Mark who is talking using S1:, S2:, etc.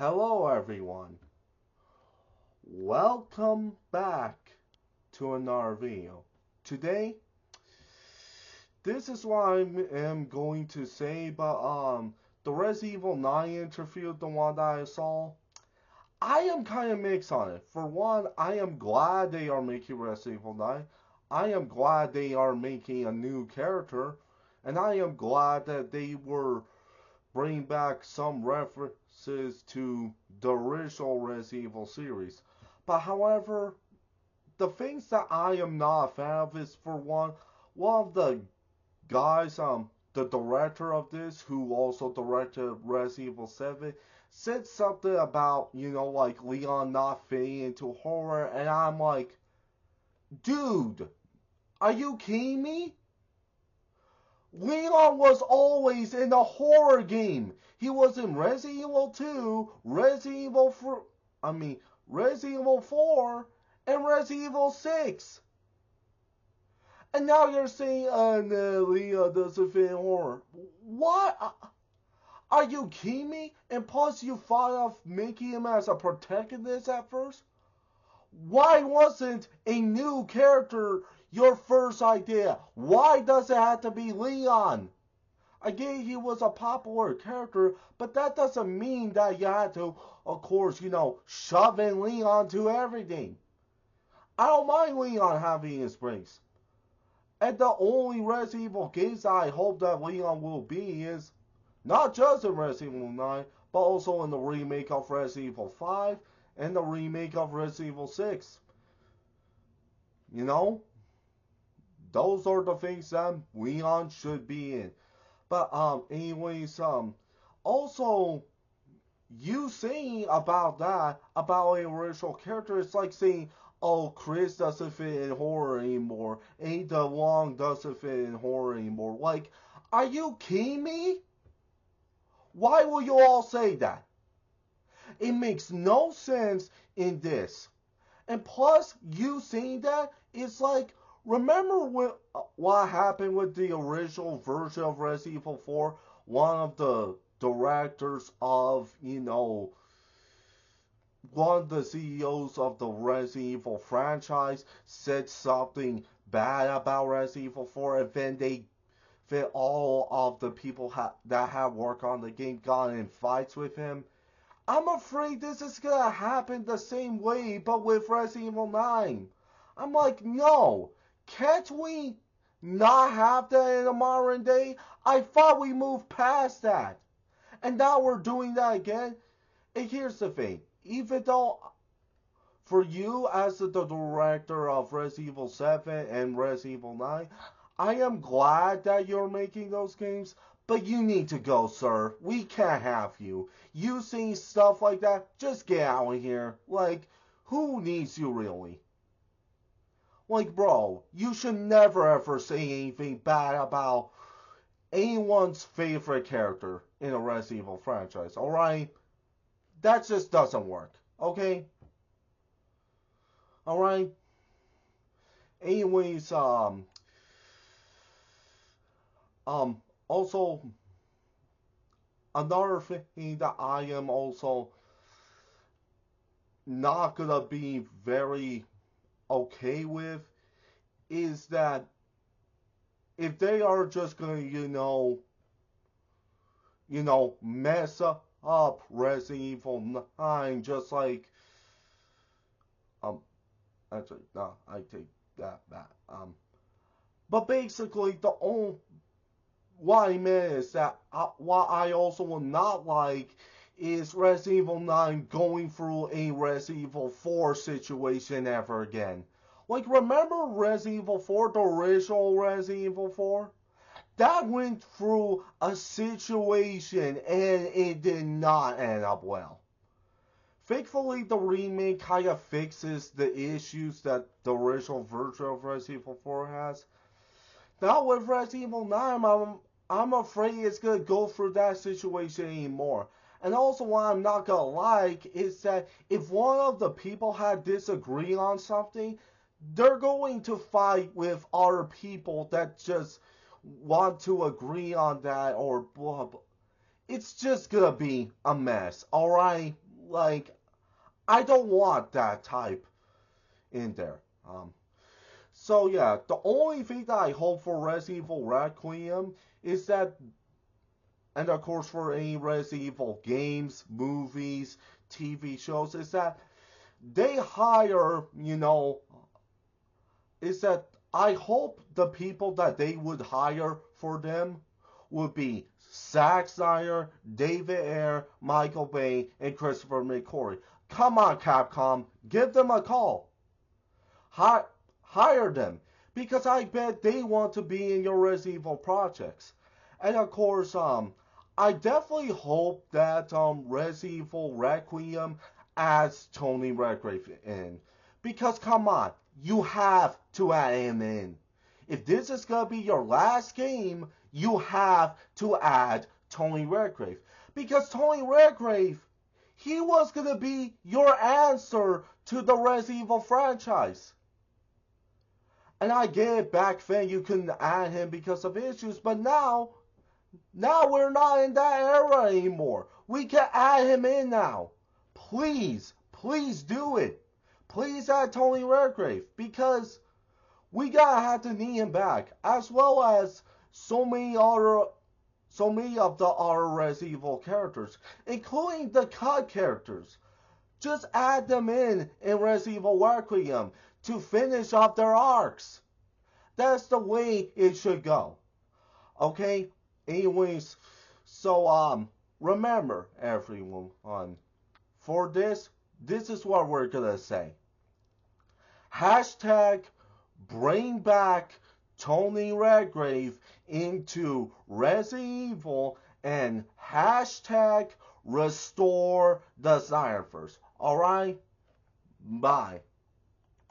S1: Hello, everyone. Welcome back to another video. Today, this is what I am going to say, but the Resident Evil 9 interview, the one that I saw, I am kind of mixed on it. For one, I am glad they are making Resident Evil 9. I am glad they are making a new character, and I am glad that they were bringing back some references to the original Resident Evil series. But however, the things that I am not a fan of is, for one of the guys, the director of this, who also directed Resident Evil 7, said something about, like Leon not fitting into horror, and I'm like, dude, are you kidding me? Leon was always in a horror game. He was in Resident Evil 2, Resident Evil 4, and Resident Evil 6. And now you're saying, no, Leon doesn't fit in horror. What? Are you kidding me? And plus you thought of making him as a protagonist at first? Why wasn't a new character your first idea? Why does it have to be Leon? I get he was a popular character, but that doesn't mean that you had to, of course, shove in Leon to everything. I don't mind Leon having his breaks. And the only Resident Evil games that I hope that Leon will be is not just in Resident Evil 9, but also in the remake of Resident Evil 5 and the remake of Resident Evil 6. Those are the things that Leon should be in. But anyways, also you saying about that, about an original character, it's like saying, oh, Chris doesn't fit in horror anymore, Ada Wong doesn't fit in horror anymore. Like, are you kidding me? Why will you all say that? It makes no sense in this. And plus, you saying that, it's like, remember what happened with the original version of Resident Evil 4? One of the directors of, one of the CEOs of the Resident Evil franchise said something bad about Resident Evil 4, and then all of the people that have worked on the game got in fights with him. I'm afraid this is gonna happen the same way, but with Resident Evil 9. I'm like, no. Can't we not have that in the modern day? I thought we moved past that. And now we're doing that again. And here's the thing. Even though, for you as the director of Resident Evil 7 and Resident Evil 9, I am glad that you're making those games. But you need to go, sir. We can't have you. You seeing stuff like that, just get out of here. Like, who needs you really? Like, bro, you should never ever say anything bad about anyone's favorite character in a Resident Evil franchise, alright? That just doesn't work, okay? Alright? Anyways, also, another thing that I am also not gonna be very okay with is that if they are just gonna, mess up Resident Evil 9, just like, actually, no, I take that back. But basically, what I meant is that what I also would not like is Resident Evil 9 going through a Resident Evil 4 situation ever again. Like, remember Resident Evil 4, the original Resident Evil 4? That went through a situation and it did not end up well. Thankfully, the remake kind of fixes the issues that the original version of Resident Evil 4 has. Now with Resident Evil 9, I'm afraid it's going to go through that situation anymore. And also what I'm not going to like is that if one of the people had disagreed on something, they're going to fight with other people that just want to agree on that or blah blah. It's just going to be a mess, alright? Like, I don't want that type in there. So yeah, the only thing that I hope for Resident Evil Requiem is that, and of course for any Resident Evil games, movies, TV shows, is that they hire, is that I hope the people that they would hire for them would be Zack Snyder, David Ayer, Michael Bay, and Christopher McQuarrie. Come on, Capcom, give them a call. Hire them, because I bet they want to be in your Resident Evil projects. And of course, I definitely hope that Resident Evil Requiem adds Tony Redgrave in, because come on, you have to add him in. If this is gonna be your last game, you have to add Tony Redgrave, because Tony Redgrave, he was gonna be your answer to the Resident Evil franchise. And I get it, back then you couldn't add him because of issues, but now we're not in that era anymore. We can add him in now. Please do it. Please add Tony Redgrave, because we gotta have to need him back, as well as so many of the other Resident Evil characters, including the cut characters. Just add them in Resident Evil Requiem to finish off their arcs. That's the way it should go. Okay? Anyways, so remember everyone, for this is what we're gonna say. Hashtag bring back Tony Redgrave into Resident Evil, and hashtag restore the Snyderverse. Alright? Bye.